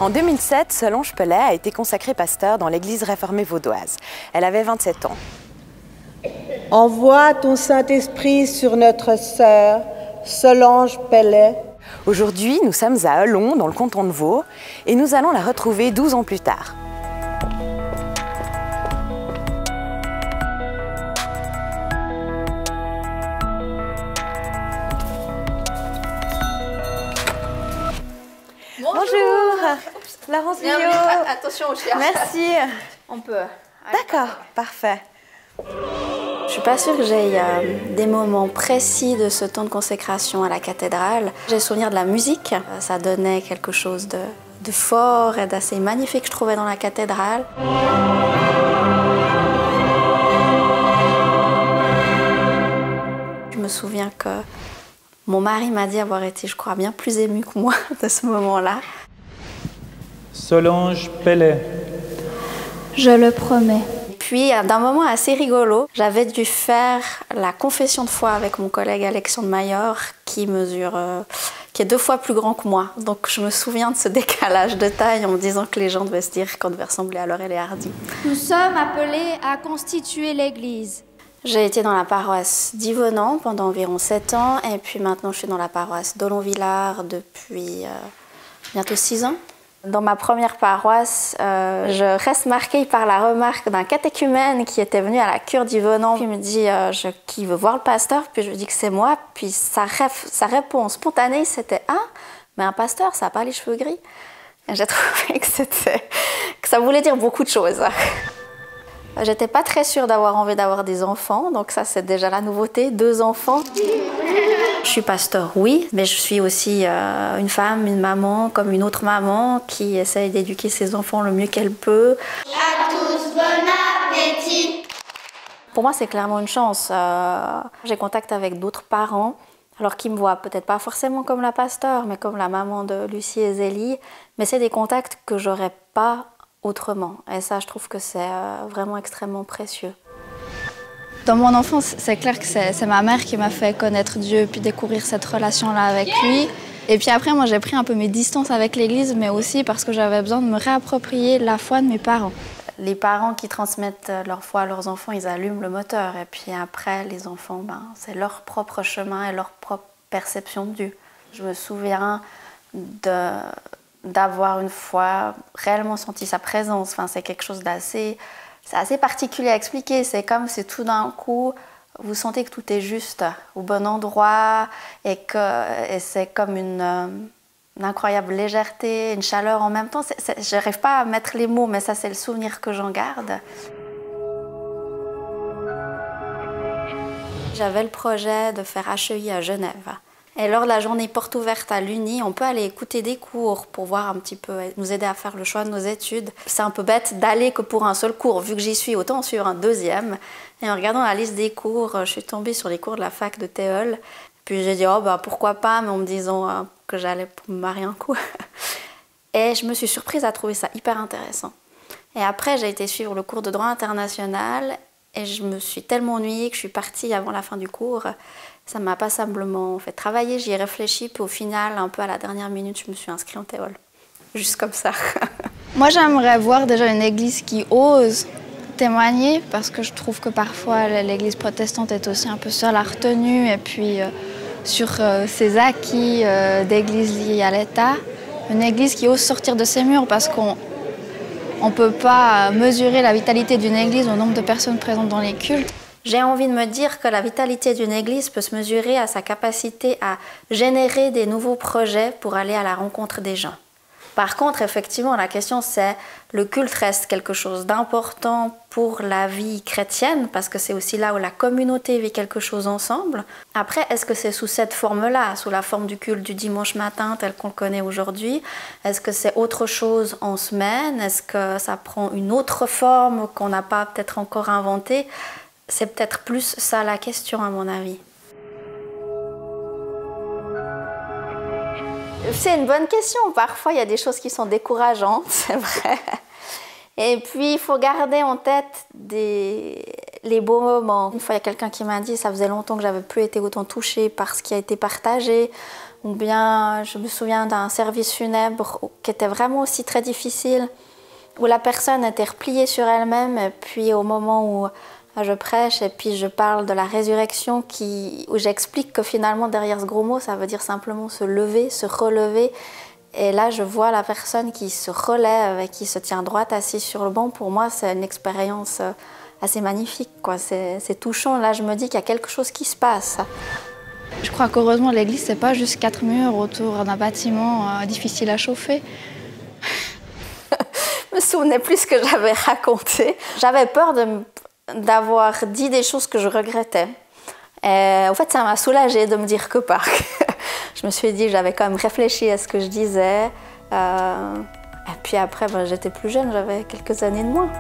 En 2007, Solange Pellet a été consacrée pasteur dans l'église réformée vaudoise. Elle avait 27 ans. Envoie ton Saint-Esprit sur notre sœur, Solange Pellet. Aujourd'hui, nous sommes à Olon, dans le canton de Vaud, et nous allons la retrouver 12 ans plus tard. Bonjour, Laurence Villot. Attention au chien. Merci. On peut. D'accord, parfait. Je suis pas sûre que j'ai des moments précis de ce temps de consécration à la cathédrale. J'ai le souvenir de la musique. Ça donnait quelque chose de fort et d'assez magnifique, je trouvais, dans la cathédrale. Je me souviens que mon mari m'a dit avoir été, je crois, bien plus ému que moi de ce moment-là. Solange Pellet. Je le promets. Puis, d'un moment assez rigolo, j'avais dû faire la confession de foi avec mon collègue Alexandre Maillard, qui est 2 fois plus grand que moi. Donc, je me souviens de ce décalage de taille en me disant que les gens devaient se dire qu'on devait ressembler à Laurel et Hardy. Nous sommes appelés à constituer l'Église. J'ai été dans la paroisse d'Yvenant pendant environ 7 ans, et puis maintenant je suis dans la paroisse d'Olon-Villard depuis bientôt 6 ans. Dans ma première paroisse, je reste marquée par la remarque d'un catéchumène qui était venu à la cure d'Yvenant. Il me dit qui veut voir le pasteur, puis je lui dis que c'est moi. Puis sa réponse spontanée, c'était « Ah, mais un pasteur, ça n'a pas les cheveux gris ». J'ai trouvé que ça voulait dire beaucoup de choses. J'étais pas très sûre d'avoir envie d'avoir des enfants, donc ça c'est déjà la nouveauté, 2 enfants. Je suis pasteur, oui, mais je suis aussi une femme, une maman, comme une autre maman, qui essaye d'éduquer ses enfants le mieux qu'elle peut. À tous, bon appétit! Pour moi, c'est clairement une chance. J'ai contact avec d'autres parents, alors qui me voient peut-être pas forcément comme la pasteur, mais comme la maman de Lucie et Zélie, mais c'est des contacts que j'aurais pas autrement. Et ça, je trouve que c'est vraiment extrêmement précieux. Dans mon enfance, c'est clair que c'est ma mère qui m'a fait connaître Dieu puis découvrir cette relation-là avec lui. Et puis après, moi, j'ai pris un peu mes distances avec l'Église, mais aussi parce que j'avais besoin de me réapproprier la foi de mes parents. Les parents qui transmettent leur foi à leurs enfants, ils allument le moteur. Et puis après, les enfants, c'est leur propre chemin et leur propre perception de Dieu. Je me souviens d'avoir une fois réellement senti sa présence. Enfin, c'est quelque chose d'assez particulier à expliquer. C'est comme si tout d'un coup, vous sentez que tout est juste, au bon endroit, et c'est comme une incroyable légèreté, une chaleur en même temps. Je n'arrive pas à mettre les mots, mais ça, c'est le souvenir que j'en garde. J'avais le projet de faire HEI à Genève. Et lors de la journée porte ouverte à l'Uni, on peut aller écouter des cours pour voir un petit peu, nous aider à faire le choix de nos études. C'est un peu bête d'aller que pour un seul cours, vu que j'y suis, autant en suivre un deuxième. Et en regardant la liste des cours, je suis tombée sur les cours de la fac de Théol. Puis j'ai dit, pourquoi pas, mais en me disant que j'allais pour me marier un coup. Et je me suis surprise à trouver ça hyper intéressant. Et après, j'ai été suivre le cours de droit international et je me suis tellement ennuyée que je suis partie avant la fin du cours. Ça ne m'a pas simplement fait travailler, j'y ai réfléchi, puis au final, un peu à la dernière minute, je me suis inscrite en théol. Juste comme ça. Moi, j'aimerais voir déjà une église qui ose témoigner, parce que je trouve que parfois l'église protestante est aussi un peu sur la retenue, et puis sur ses acquis d'église liée à l'État. Une église qui ose sortir de ses murs, parce qu'on ne peut pas mesurer la vitalité d'une église au nombre de personnes présentes dans les cultes. J'ai envie de me dire que la vitalité d'une église peut se mesurer à sa capacité à générer des nouveaux projets pour aller à la rencontre des gens. Par contre, effectivement, la question c'est, le culte reste quelque chose d'important pour la vie chrétienne, parce que c'est aussi là où la communauté vit quelque chose ensemble. Après, est-ce que c'est sous cette forme-là, sous la forme du culte du dimanche matin tel qu'on le connaît aujourd'hui? Est-ce que c'est autre chose en semaine? Est-ce que ça prend une autre forme qu'on n'a pas peut-être encore inventée? C'est peut-être plus ça la question, à mon avis. C'est une bonne question. Parfois, il y a des choses qui sont décourageantes, c'est vrai. Et puis, il faut garder en tête les beaux moments. Une fois, il y a quelqu'un qui m'a dit ça faisait longtemps que j'avais plus été autant touchée par ce qui a été partagé. Ou bien, je me souviens d'un service funèbre qui était vraiment aussi très difficile, où la personne était repliée sur elle-même, et puis au moment où je prêche et puis je parle de la résurrection, où j'explique que finalement derrière ce gros mot, ça veut dire simplement se lever, se relever. Et là, je vois la personne qui se relève et qui se tient droite, assise sur le banc. Pour moi, c'est une expérience assez magnifique, quoi. C'est touchant. Là, je me dis qu'il y a quelque chose qui se passe. Je crois qu'heureusement, l'église, c'est pas juste 4 murs autour d'un bâtiment difficile à chauffer. Je me souvenais plus ce que j'avais raconté. J'avais peur d'avoir dit des choses que je regrettais. Et en fait, ça m'a soulagée de me dire que pas. Je me suis dit que j'avais quand même réfléchi à ce que je disais. Et puis après, j'étais plus jeune, j'avais quelques années de moins.